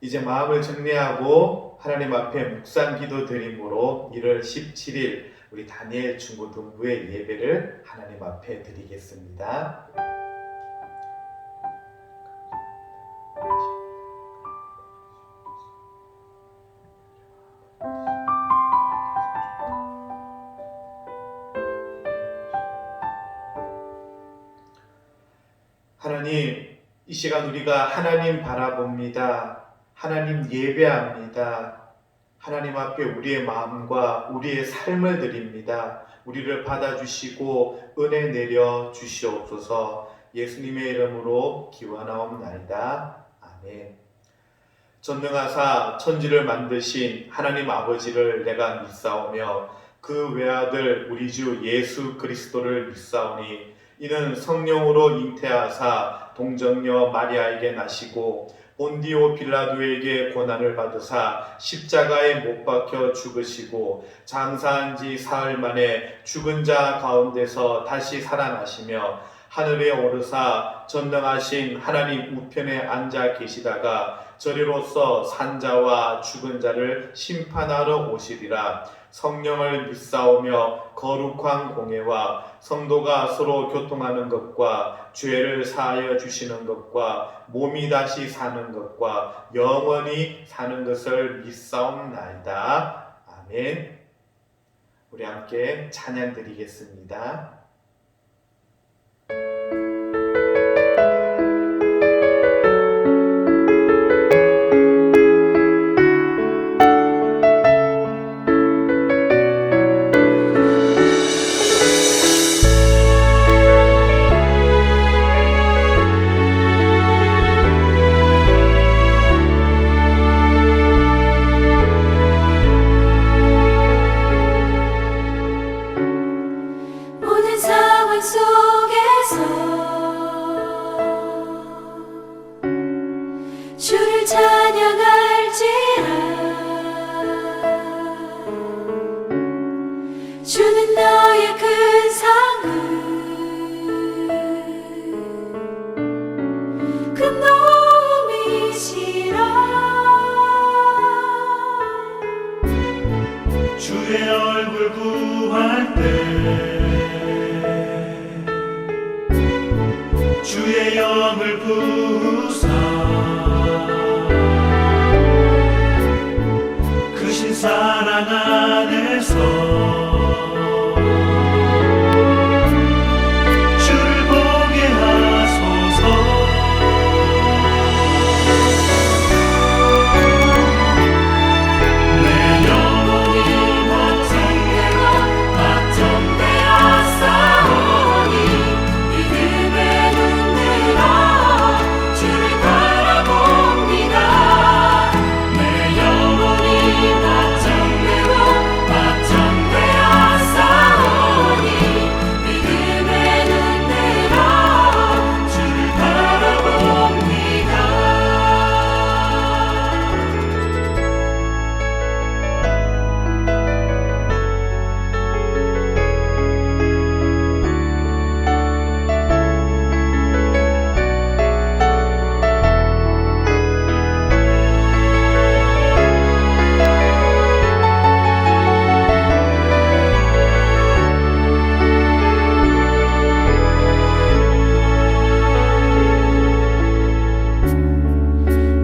이제 마음을 정리하고 하나님 앞에 묵상 기도 드림으로 1월 17일 우리 다니엘 중고등부의 예배를 하나님 앞에 드리겠습니다. 하나님, 이 시간 우리가 하나님 바라봅니다. 하나님 예배합니다. 하나님 앞에 우리의 마음과 우리의 삶을 드립니다. 우리를 받아주시고 은혜 내려 주시옵소서. 예수님의 이름으로 기원하옵나이다. 아멘. 전능하사 천지를 만드신 하나님 아버지를 내가 믿사오며 그 외아들 우리 주 예수 그리스도를 믿사오니 이는 성령으로 잉태하사 동정녀 마리아에게 나시고 본디오 빌라도에게 고난을 받으사 십자가에 못 박혀 죽으시고 장사한 지 사흘 만에 죽은 자 가운데서 다시 살아나시며 하늘에 오르사 전능하신 하나님 우편에 앉아 계시다가 저리로서 산자와 죽은 자를 심판하러 오시리라. 성령을 믿사오며 거룩한 공예와 성도가 서로 교통하는 것과 죄를 사하여 주시는 것과 몸이 다시 사는 것과 영원히 사는 것을 믿사옵나이다. 아멘. 우리 함께 찬양 드리겠습니다. 주를 찬양할지라. 주는 너의 큰 상을 큰 도움이시라. 주의 얼굴 구할 때 주의 영을 부으사 크신 사랑 안에서 주를 보게 하소서. 내 영혼이 걱정되고 걱정되어 싸우니 믿음의 눈 들어 주를 바라봅니다. 내 영혼이 걱정되고 걱정되어 싸우니 믿음의 눈 들어 주를 바라봅니다.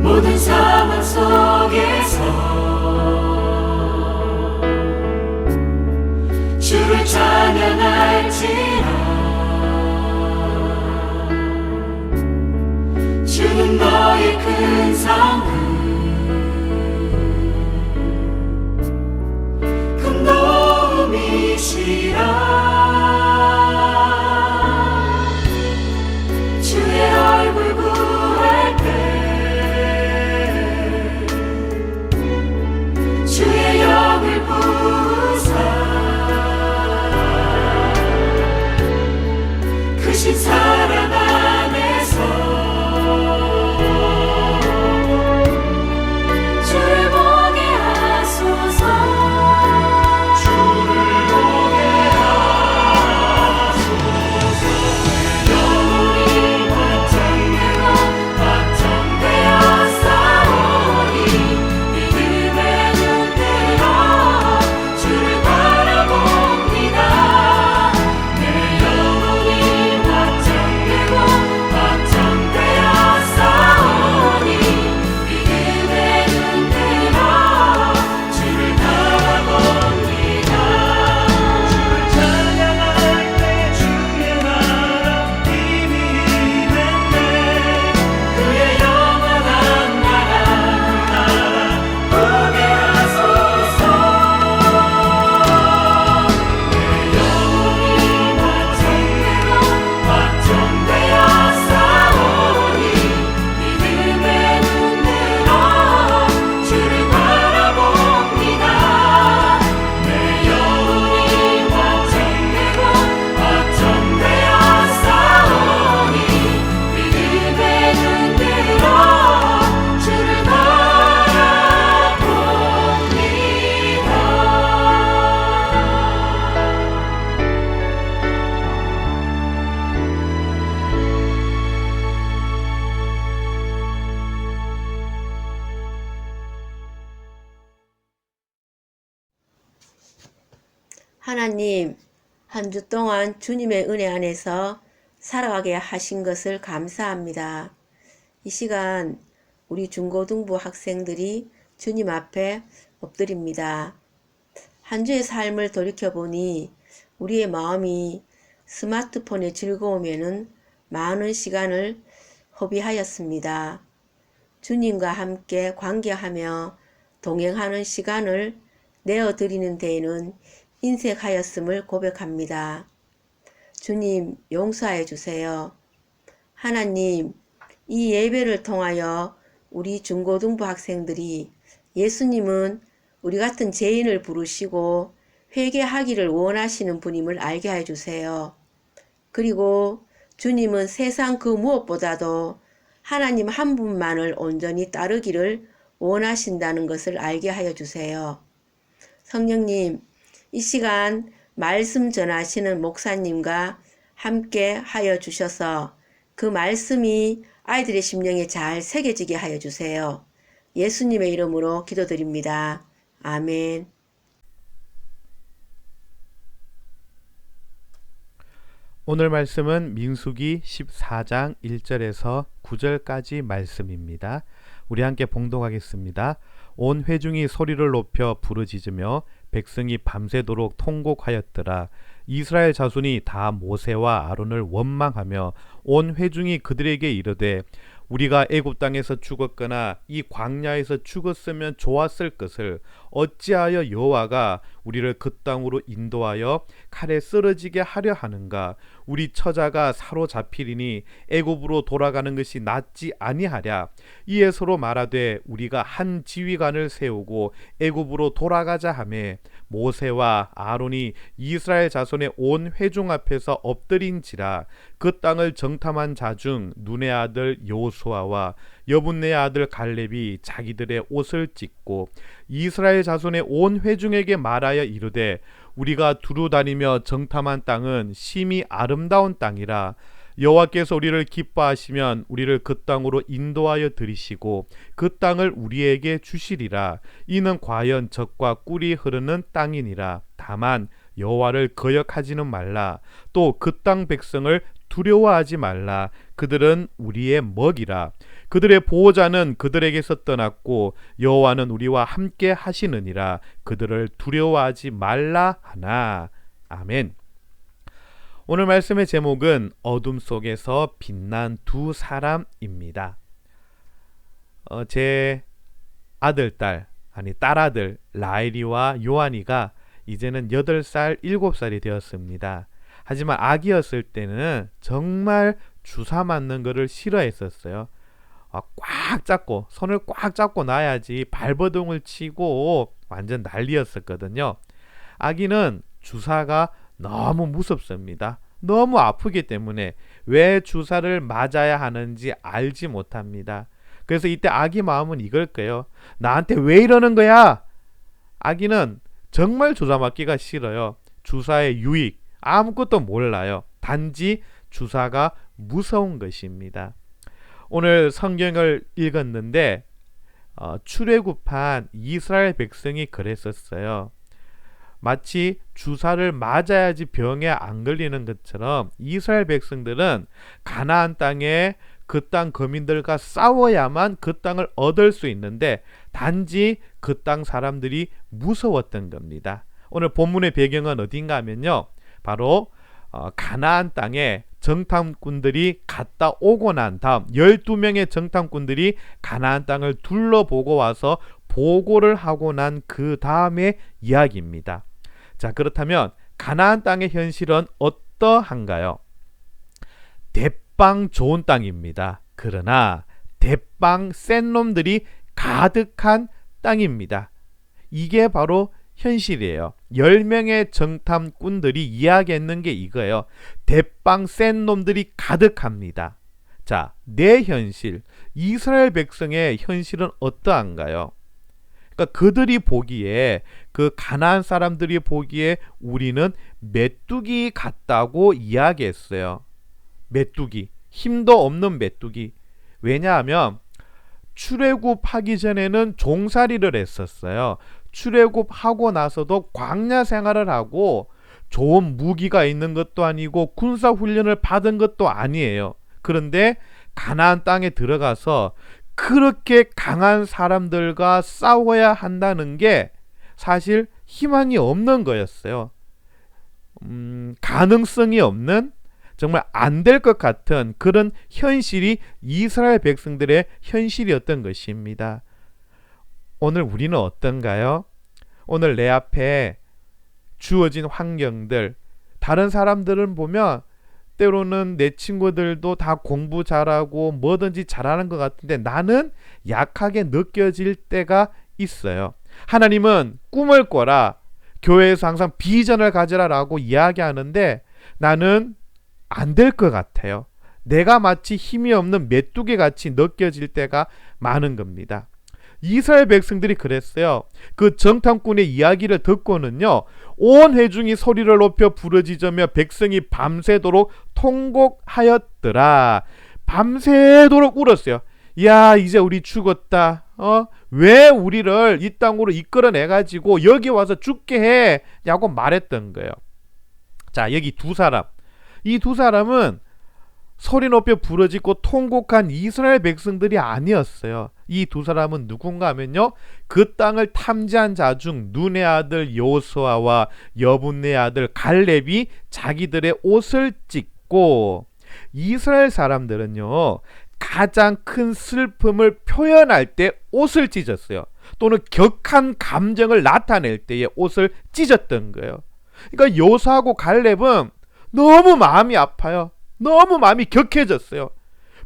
모든 상황 속에서 주를 찬양할지라. 주는 너의 큰 상을 큰 도움이시라. 주의 얼굴 구할 때 주의 영을 부으사 크신 사랑 안에서 주를 보게 하소서. 주를 보게 하나님, 한 주 동안 주님의 은혜 안에서 살아가게 하신 것을 감사합니다. 이 시간 우리 중고등부 학생들이 주님 앞에 엎드립니다. 한 주의 삶을 돌이켜보니 우리의 마음이 스마트폰의 즐거움에는 많은 시간을 허비하였습니다. 주님과 함께 관계하며 동행하는 시간을 내어드리는 데에는 인색하였음을 고백합니다. 주님, 용서하여 주세요. 하나님, 이 예배를 통하여 우리 중고등부 학생들이 예수님은 우리 같은 죄인을 부르시고 회개하기를 원하시는 분임을 알게 해 주세요. 그리고 주님은 세상 그 무엇보다도 하나님 한 분만을 온전히 따르기를 원하신다는 것을 알게 하여 주세요. 성령님, 이 시간 말씀 전하시는 목사님과 함께 하여 주셔서 그 말씀이 아이들의 심령에 잘 새겨지게 하여 주세요. 예수님의 이름으로 기도드립니다. 아멘. 오늘 말씀은 민수기 14장 1절에서 9절까지 말씀입니다. 우리 함께 봉독하겠습니다. 온 회중이 소리를 높여 부르짖으며 백성이 밤새도록 통곡하였더라. 이스라엘 자손이 다 모세와 아론을 원망하며 온 회중이 그들에게 이르되 우리가 애굽 땅에서 죽었거나 이 광야에서 죽었으면 좋았을 것을 어찌하여 여호와가 우리를 그 땅으로 인도하여 칼에 쓰러지게 하려 하는가? 우리 처자가 사로잡히리니 애굽으로 돌아가는 것이 낫지 아니하랴. 이에 서로 말하되 우리가 한 지휘관을 세우고 애굽으로 돌아가자 하매 모세와 아론이 이스라엘 자손의 온 회중 앞에서 엎드린지라. 그 땅을 정탐한 자 중 눈의 아들 여호수아와 여분네의 아들 갈렙이 자기들의 옷을 찢고 이스라엘 자손의 온 회중에게 말하여 이르되 우리가 두루 다니며 정탐한 땅은 심히 아름다운 땅이라. 여호와께서 우리를 기뻐하시면 우리를 그 땅으로 인도하여 들이시고 그 땅을 우리에게 주시리라. 이는 과연 젖과 꿀이 흐르는 땅이니라. 다만 여호와를 거역하지는 말라. 또 그 땅 백성을 두려워하지 말라. 그들은 우리의 먹이라. 그들의 보호자는 그들에게서 떠났고 여호와는 우리와 함께 하시느니라. 그들을 두려워하지 말라 하나. 아멘. 오늘 말씀의 제목은 어둠 속에서 빛난 두 사람입니다. 제 딸아들 라일이와 요한이가 이제는 8살, 7살이 되었습니다. 하지만 아기였을 때는 정말 주사 맞는 것을 싫어했었어요. 꽉 잡고 손을 꽉 잡고 놔야지 발버둥을 치고 완전 난리였었거든요. 아기는 주사가 너무 무섭습니다. 너무 아프기 때문에 왜 주사를 맞아야 하는지 알지 못합니다. 그래서 이때 아기 마음은 이걸 거예요. 나한테 왜 이러는 거야? 아기는 정말 주사 맞기가 싫어요. 주사의 유익 아무것도 몰라요. 단지 주사가 무서운 것입니다. 오늘 성경을 읽었는데 출애굽한 이스라엘 백성이 그랬었어요. 마치 주사를 맞아야지 병에 안 걸리는 것처럼 이스라엘 백성들은 가나안 땅에 그 땅 거민들과 싸워야만 그 땅을 얻을 수 있는데 단지 그 땅 사람들이 무서웠던 겁니다. 오늘 본문의 배경은 어딘가 하면요, 바로 가나안 땅에 정탐꾼들이 갔다 오고 난 다음 12명의 정탐꾼들이 가나안 땅을 둘러보고 와서 보고를 하고 난 그 다음의 이야기입니다. 자, 그렇다면 가나안 땅의 현실은 어떠한가요? 대빵 좋은 땅입니다. 그러나 대빵 센 놈들이 가득한 땅입니다. 이게 바로 현실이에요. 10명의 정탐꾼들이 이야기했는 게 이거예요. 대빵 센 놈들이 가득합니다. 자, 내 현실, 이스라엘 백성의 현실은 어떠한가요? 그러니까 그들이 보기에, 그 가나안 사람들이 보기에 우리는 메뚜기 같다고 이야기했어요. 메뚜기, 힘도 없는 메뚜기. 왜냐하면 출애굽하기 전에는 종살이를 했었어요. 출애굽하고 나서도 광야 생활을 하고 좋은 무기가 있는 것도 아니고 군사 훈련을 받은 것도 아니에요. 그런데 가나안 땅에 들어가서 그렇게 강한 사람들과 싸워야 한다는 게 사실 희망이 없는 거였어요. 가능성이 없는, 정말 안 될 것 같은 그런 현실이 이스라엘 백성들의 현실이었던 것입니다. 오늘 우리는 어떤가요? 오늘 내 앞에 주어진 환경들, 다른 사람들은 보면 때로는 내 친구들도 다 공부 잘하고 뭐든지 잘하는 것 같은데 나는 약하게 느껴질 때가 있어요. 하나님은 꿈을 꿔라, 교회에서 항상 비전을 가져라라고 이야기하는데 나는 안 될 것 같아요. 내가 마치 힘이 없는 메뚜기 같이 느껴질 때가 많은 겁니다. 이스라엘 백성들이 그랬어요. 그 정탐꾼의 이야기를 듣고는요, 온 회중이 소리를 높여 부르짖으며 백성이 밤새도록 통곡하였더라. 밤새도록 울었어요. 야, 이제 우리 죽었다. 왜 우리를 이 땅으로 이끌어내가지고 여기 와서 죽게 해냐고 말했던 거예요. 자, 여기 두 사람, 이 두 사람은 소리 높여 부르짖고 통곡한 이스라엘 백성들이 아니었어요. 이 두 사람은 누군가 하면요, 그 땅을 탐지한 자 중 눈의 아들 여호수아와 여분의 아들 갈렙이 자기들의 옷을 찢고, 이스라엘 사람들은요 가장 큰 슬픔을 표현할 때 옷을 찢었어요. 또는 격한 감정을 나타낼 때에 옷을 찢었던 거예요. 그러니까 여호수아하고 갈렙은 너무 마음이 아파요. 너무 마음이 격해졌어요.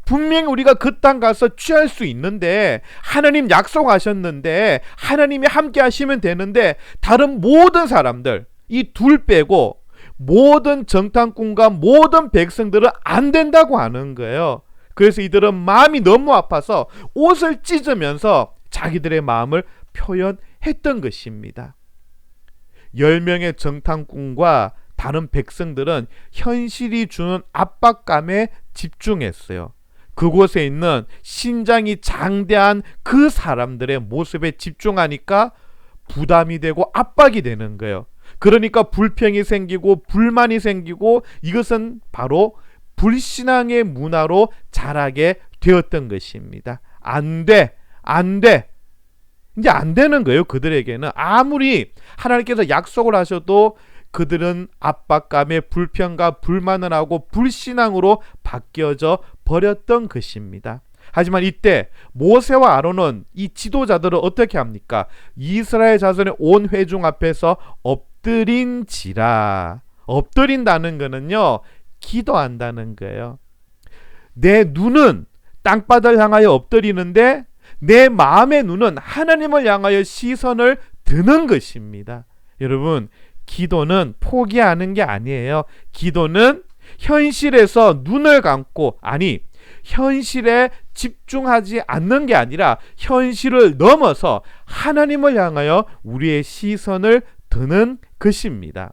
분명히 우리가 그 땅 가서 취할 수 있는데, 하나님 약속하셨는데, 하나님이 함께 하시면 되는데, 다른 모든 사람들, 이 둘 빼고 모든 정탐꾼과 모든 백성들은 안 된다고 하는 거예요. 그래서 이들은 마음이 너무 아파서 옷을 찢으면서 자기들의 마음을 표현했던 것입니다. 10명의 정탐꾼과 다른 백성들은 현실이 주는 압박감에 집중했어요. 그곳에 있는 신장이 장대한 그 사람들의 모습에 집중하니까 부담이 되고 압박이 되는 거예요. 그러니까 불평이 생기고 불만이 생기고, 이것은 바로 불신앙의 문화로 자라게 되었던 것입니다. 안 돼, 안 돼. 이제 안 되는 거예요. 그들에게는 아무리 하나님께서 약속을 하셔도 그들은 압박감에 불평과 불만을 하고 불신앙으로 바뀌어져 버렸던 것입니다. 하지만 이때 모세와 아론은, 이 지도자들은 어떻게 합니까? 이스라엘 자손의 온 회중 앞에서 엎드린지라. 엎드린다는 것은요, 기도한다는 거예요. 내 눈은 땅바닥을 향하여 엎드리는데 내 마음의 눈은 하나님을 향하여 시선을 드는 것입니다. 여러분, 기도는 포기하는 게 아니에요. 기도는 현실에서 눈을 감고, 아니, 현실에 집중하지 않는 게 아니라 현실을 넘어서 하나님을 향하여 우리의 시선을 드는 것입니다.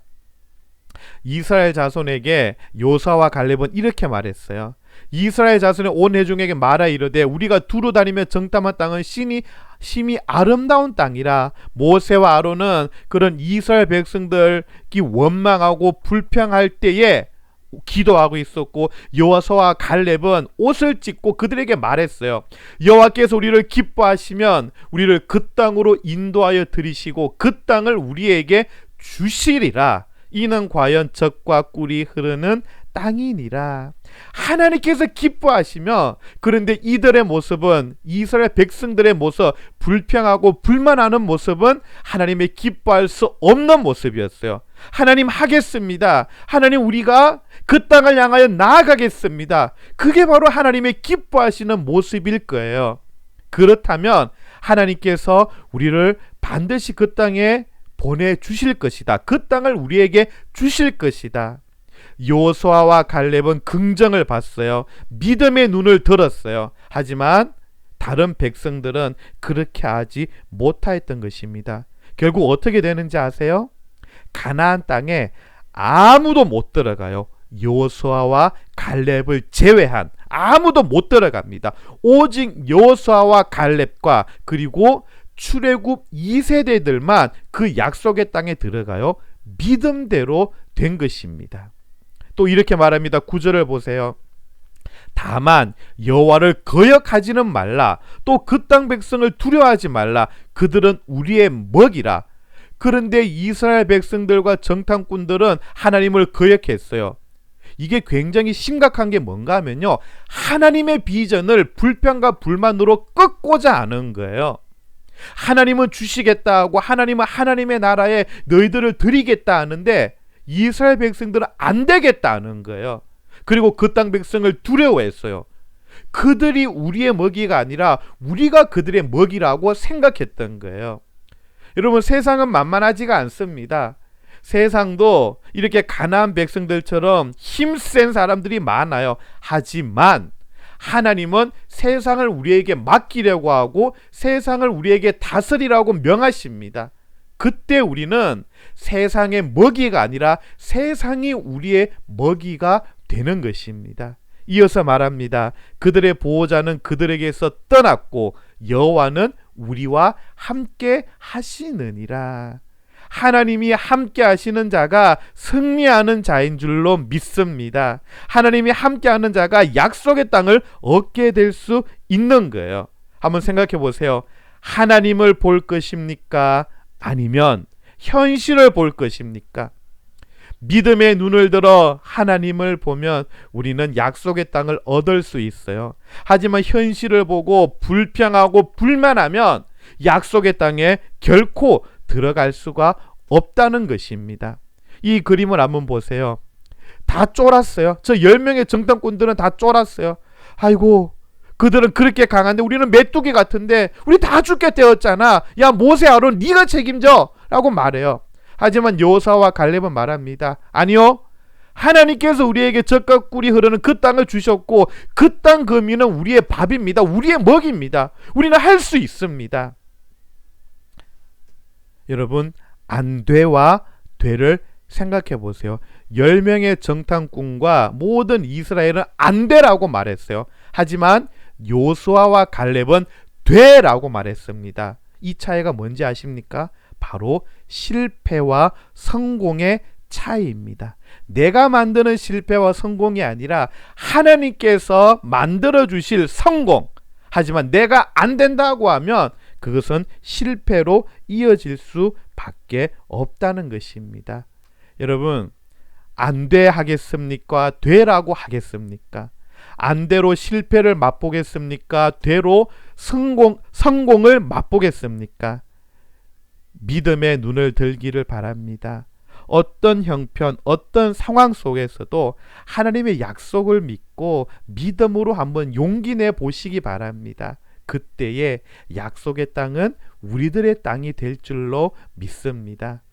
이스라엘 자손에게 요사와 갈렙은 이렇게 말했어요. 이스라엘 자손의 온 회중에게 말하 이르되, 우리가 두루 다니며 정탐한 땅은 심히 아름다운 땅이라. 모세와 아론은 그런 이스라엘 백성들이 원망하고 불평할 때에 기도하고 있었고, 여호수아와 갈렙은 옷을 찢고 그들에게 말했어요. 여호와께서 우리를 기뻐하시면 우리를 그 땅으로 인도하여 들이시고 그 땅을 우리에게 주시리라. 이는 과연 젖과 꿀이 흐르는 땅이니라. 하나님께서 기뻐하시며, 그런데 이들의 모습은, 이스라엘 백성들의 모습, 불평하고 불만하는 모습은 하나님의 기뻐할 수 없는 모습이었어요. 하나님 하겠습니다. 하나님 우리가 그 땅을 향하여 나아가겠습니다. 그게 바로 하나님의 기뻐하시는 모습일 거예요. 그렇다면 하나님께서 우리를 반드시 그 땅에 보내주실 것이다. 그 땅을 우리에게 주실 것이다. 여호수아와 갈렙은 긍정을 봤어요. 믿음의 눈을 들었어요. 하지만 다른 백성들은 그렇게 하지 못하였던 것입니다. 결국 어떻게 되는지 아세요? 가나안 땅에 아무도 못 들어가요. 여호수아와 갈렙을 제외한 아무도 못 들어갑니다. 오직 여호수아와 갈렙과 그리고 출애굽 2세대들만 그 약속의 땅에 들어가요. 믿음대로 된 것입니다. 또 이렇게 말합니다. 9절을 보세요. 다만 여호와를 거역하지는 말라. 또 그 땅 백성을 두려워하지 말라. 그들은 우리의 먹이라. 그런데 이스라엘 백성들과 정탐꾼들은 하나님을 거역했어요. 이게 굉장히 심각한 게 뭔가 하면요, 하나님의 비전을 불평과 불만으로 꺾고자 하는 거예요. 하나님은 주시겠다 하고 하나님은 하나님의 나라에 너희들을 드리겠다 하는데 이스라엘 백성들은 안 되겠다 하는 거예요. 그리고 그 땅 백성을 두려워했어요. 그들이 우리의 먹이가 아니라 우리가 그들의 먹이라고 생각했던 거예요. 여러분, 세상은 만만하지가 않습니다. 세상도 이렇게 가나안 백성들처럼 힘센 사람들이 많아요. 하지만 하나님은 세상을 우리에게 맡기려고 하고 세상을 우리에게 다스리라고 명하십니다. 그때 우리는 세상의 먹이가 아니라 세상이 우리의 먹이가 되는 것입니다. 이어서 말합니다. 그들의 보호자는 그들에게서 떠났고 여호와는 우리와 함께 하시느니라. 하나님이 함께 하시는 자가 승리하는 자인 줄로 믿습니다. 하나님이 함께 하는 자가 약속의 땅을 얻게 될 수 있는 거예요. 한번 생각해 보세요. 하나님을 볼 것입니까? 아니면 현실을 볼 것입니까? 믿음의 눈을 들어 하나님을 보면 우리는 약속의 땅을 얻을 수 있어요. 하지만 현실을 보고 불평하고 불만하면 약속의 땅에 결코 들어갈 수가 없다는 것입니다. 이 그림을 한번 보세요. 다 쫄았어요. 저 10명의 정탐꾼들은 다 쫄았어요. 아이고, 그들은 그렇게 강한데 우리는 메뚜기 같은데 우리 다 죽게 되었잖아. 야, 모세, 아론, 네가 책임져 라고 말해요. 하지만 여호수아와 갈렙은 말합니다. 아니요, 하나님께서 우리에게 젖과 꿀이 흐르는 그 땅을 주셨고 그 땅 거민은 우리의 밥입니다. 우리의 먹입니다. 우리는 할 수 있습니다. 여러분, 안 돼와 돼를 생각해 보세요. 10명의 정탐꾼과 모든 이스라엘은 안 돼라고 말했어요. 하지만 여호수아와 갈렙은 돼라고 말했습니다. 이 차이가 뭔지 아십니까? 바로 실패와 성공의 차이입니다. 내가 만드는 실패와 성공이 아니라 하나님께서 만들어 주실 성공. 하지만 내가 안 된다고 하면 그것은 실패로 이어질 수밖에 없다는 것입니다. 여러분, 안 돼 하겠습니까? 되라고 하겠습니까? 안 돼로 실패를 맛보겠습니까? 되로 성공을 맛보겠습니까? 믿음의 눈을 들기를 바랍니다. 어떤 형편, 어떤 상황 속에서도 하나님의 약속을 믿고 믿음으로 한번 용기 내 보시기 바랍니다. 그때에 약속의 땅은 우리들의 땅이 될 줄로 믿습니다.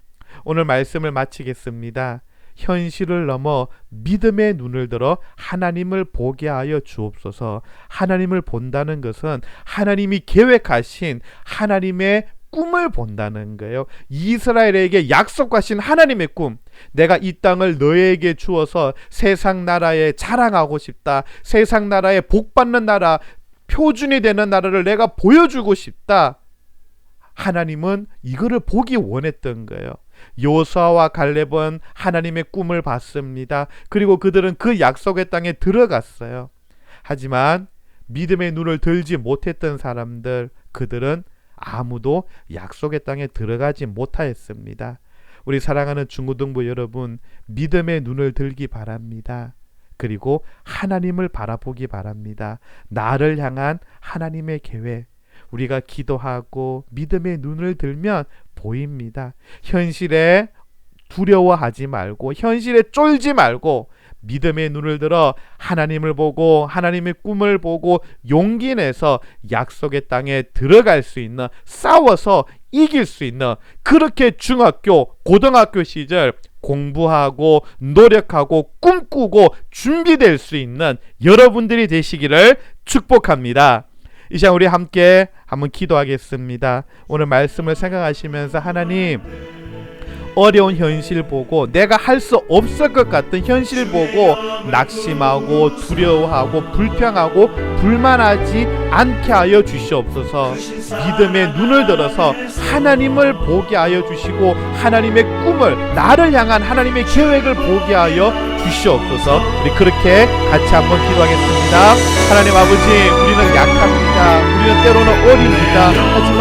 오늘 말씀을 마치겠습니다. 현실을 넘어 믿음의 눈을 들어 하나님을 보게 하여 주옵소서. 하나님을 본다는 것은 하나님이 계획하신 하나님의 꿈을 본다는 거예요. 이스라엘에게 약속하신 하나님의 꿈. 내가 이 땅을 너에게 주어서 세상 나라에 자랑하고 싶다. 세상 나라에 복받는 나라, 표준이 되는 나라를 내가 보여주고 싶다. 하나님은 이거를 보기 원했던 거예요. 여호수아와 갈렙은 하나님의 꿈을 봤습니다. 그리고 그들은 그 약속의 땅에 들어갔어요. 하지만 믿음의 눈을 들지 못했던 사람들, 그들은 아무도 약속의 땅에 들어가지 못하였습니다. 우리 사랑하는 중고등부 여러분, 믿음의 눈을 들기 바랍니다. 그리고 하나님을 바라보기 바랍니다. 나를 향한 하나님의 계획. 우리가 기도하고 믿음의 눈을 들면 보입니다. 현실에 두려워하지 말고, 현실에 쫄지 말고 믿음의 눈을 들어 하나님을 보고 하나님의 꿈을 보고 용기 내서 약속의 땅에 들어갈 수 있는, 싸워서 이길 수 있는, 그렇게 중학교, 고등학교 시절 공부하고 노력하고 꿈꾸고 준비될 수 있는 여러분들이 되시기를 축복합니다. 이 시간 우리 함께 한번 기도하겠습니다. 오늘 말씀을 생각하시면서 하나님, 어려운 현실 보고 내가 할 수 없을 것 같은 현실 보고 낙심하고 두려워하고 불평하고 불만하지 않게 하여 주시옵소서. 믿음의 눈을 들어서 하나님을 보게 하여 주시고 하나님의 꿈을, 나를 향한 하나님의 계획을 보게 하여 주시옵소서. 우리 그렇게 같이 한번 기도하겠습니다. 하나님 아버지, 우리는 약합니다. 우리는 때로는 어립니다. 하지만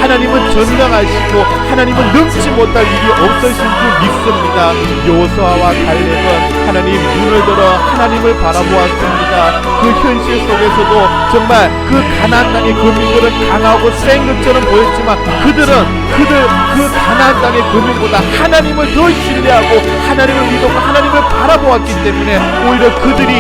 하나님은 전능하시고 하나님은 능치 못할 일이 없으신 줄 믿습니다. 여호수아와 갈렙은 하나님 눈을 들어 하나님을 바라보았습니다. 그 현실 속에서도 정말 그 가나안 땅의 거민들은 강하고 센 것처럼 보였지만 그들은 그 가나안 땅의 거민보다 하나님을 더 신뢰하고 하나님을 믿고 하나님을 바라보았기 때문에 오히려 그들이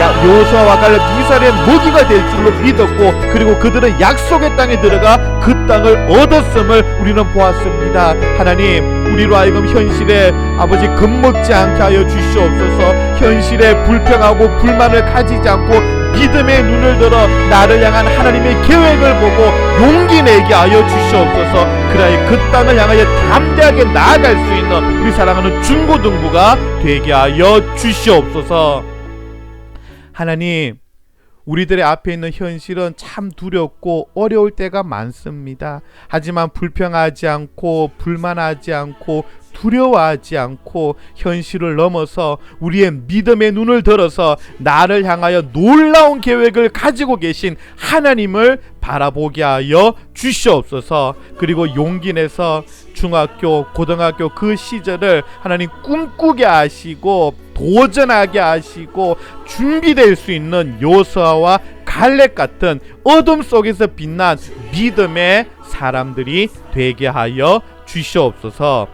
여호수아와 갈렙 이 사람의 먹이가 될 줄로 믿었고, 그리고 그들은 약속의 땅에 들어가 그 땅을 얻었음을 우리는 보았습니다. 하나님, 우리로 하여금 현실에 아버지 겁먹지 않게 하여 주시옵소서. 현실에 불평하고 불만을 가지지 않고 믿음의 눈을 들어 나를 향한 하나님의 계획을 보고 용기 내게 하여 주시옵소서. 그래야 그 땅을 향하여 담대하게 나아갈 수 있는 우리 사랑하는 중고등부가 되게 하여 주시옵소서. 하나님, 우리들의 앞에 있는 현실은 참 두렵고 어려울 때가 많습니다. 하지만 불평하지 않고 불만하지 않고 두려워하지 않고 현실을 넘어서 우리의 믿음의 눈을 들어서 나를 향하여 놀라운 계획을 가지고 계신 하나님을 바라보게 하여 주시옵소서. 그리고 용기 내서 중학교, 고등학교 그 시절을 하나님 꿈꾸게 하시고 도전하게 하시고 준비될 수 있는 여호수아와 갈렙 같은 어둠 속에서 빛난 믿음의 사람들이 되게 하여 주시옵소서.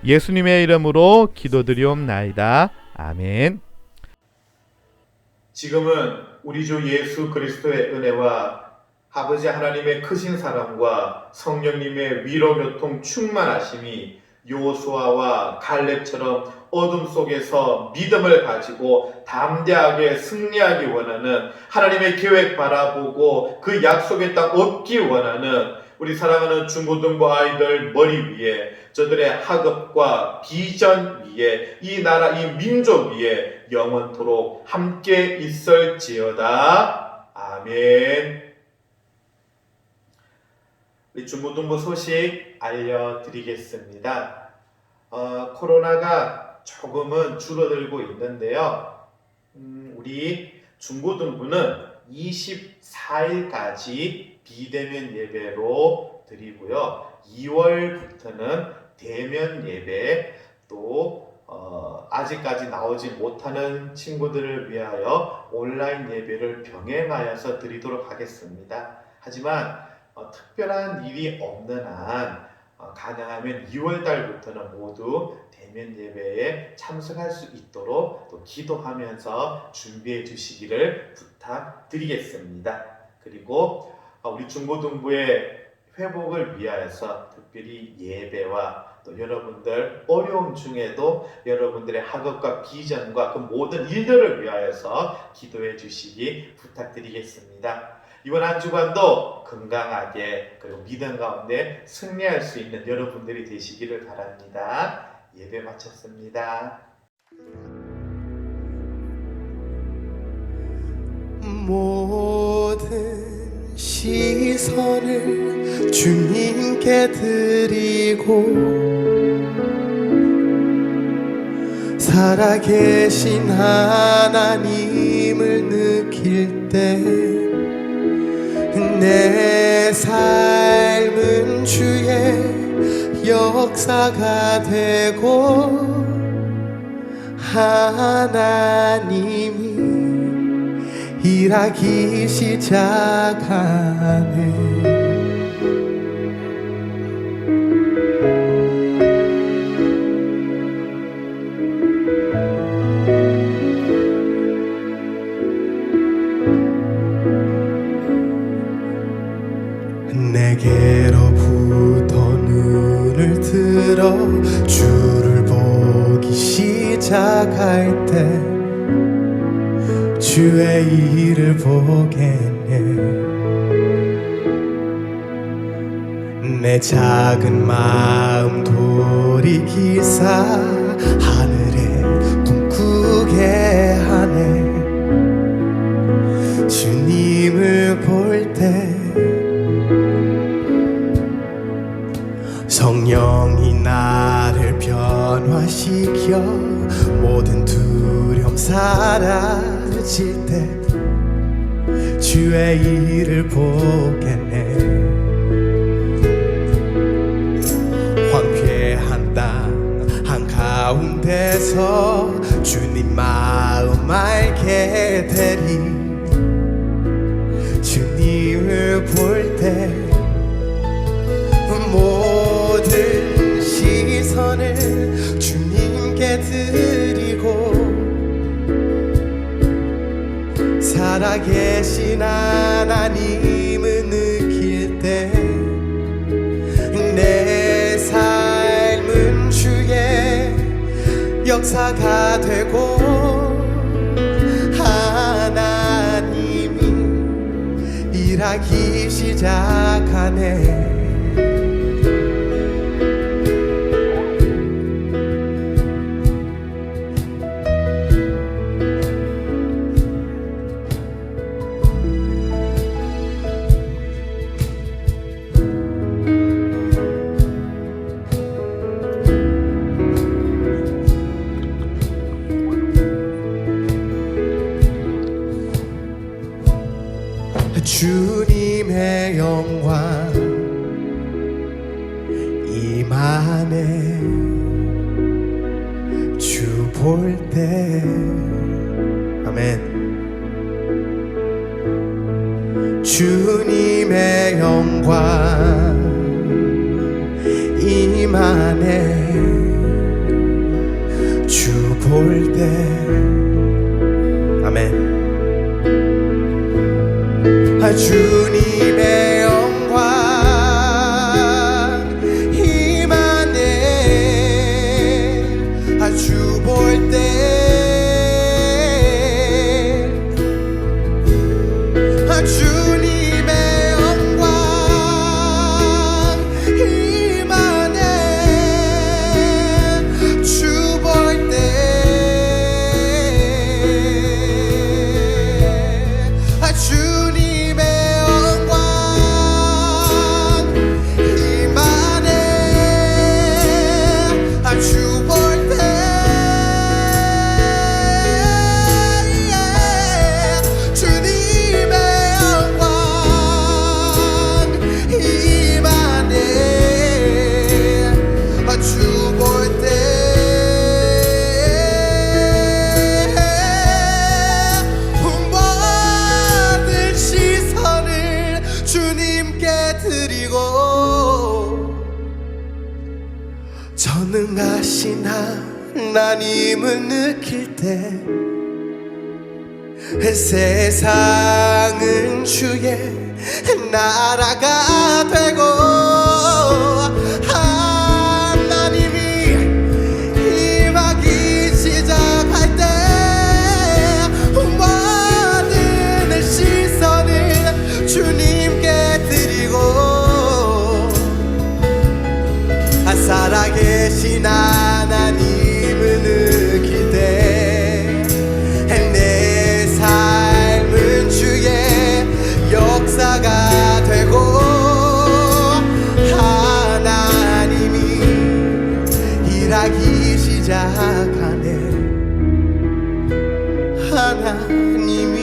예수님의 이름으로 기도드리옵나이다. 아멘. 지금은 우리 주 예수 그리스도의 은혜와 아버지 하나님의 크신 사랑과 성령님의 위로교통 충만하심이 여호수아와 갈렙처럼 어둠 속에서 믿음을 가지고 담대하게 승리하기 원하는, 하나님의 계획 바라보고 그 약속의 땅 얻기 원하는 우리 사랑하는 중고등부 아이들 머리 위에, 저들의 학업과 비전 위에, 이 나라 이 민족 위에 영원토록 함께 있을지어다. 아멘. 우리 중고등부 소식 알려드리겠습니다. 코로나가 조금은 줄어들고 있는데요. 우리 중고등부는 24일까지 비대면 예배로 드리고요. 2월부터는 대면 예배, 또 아직까지 나오지 못하는 친구들을 위하여 온라인 예배를 병행하여서 드리도록 하겠습니다. 하지만 특별한 일이 없는 한 가능하면 2월 달부터는 모두 대면 예배에 참석할 수 있도록 또 기도하면서 준비해 주시기를 부탁드리겠습니다. 그리고 우리 중고등부의 회복을 위하여서 특별히 예배와 또 여러분들 어려움 중에도 여러분들의 학업과 비전과 그 모든 일들을 위하여서 기도해 주시기 부탁드리겠습니다. 이번 한 주간도 건강하게 그리고 믿음 가운데 승리할 수 있는 여러분들이 되시기를 바랍니다. 예배 마쳤습니다. 모든 시선을 주님께 드리고 살아계신 하나님을 느낄 때 내 삶은 주의 역사가 되고 하나님이 일하기 시작하네. 내게로부터 눈을 들어 주를 보기 시작할 때 주의 일을 보겠네. 내 작은 마음 돌이키사 하늘에 꿈꾸게 하네. 주님을 볼 때 성령이 나를 변화시켜 모든 두려움 사라질 때 주의 일을 보겠네. 황폐한 땅 한가운데서 주님 마음 알게 되리. 주님을 볼 때 모든 시선을 주님께 드리고 살아계신 하나님을 느낄 때 내 삶은 주의 역사가 되고 하나님이 일하기 시작하네. 주님의 영광 임하네. 주 볼 때 아멘. 주님의 영광 임하네. 주 볼 때 아멘. 주님의 영광 임하네. 주 볼 때 주님의 영광 임하네. 주 볼 때 주님의 전능하신 하나님을 느낄 때 세상은 주의 나라가 되고 하나님이 임하기 시작할 때 모든 시선을 주님께 드리고 살아계신 하나님을 느낄 때 내 삶은 주의 역사가 되고 하나님이 일하기 시작하네. 하나님이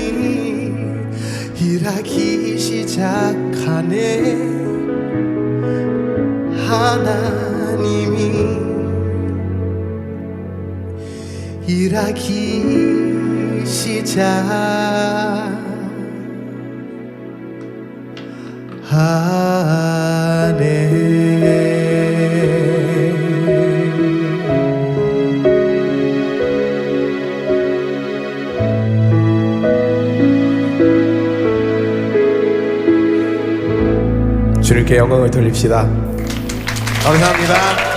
일하기 시작하네. 하나님이 일하기 시작하네. 주님께 영광을 돌립시다. 감사합니다.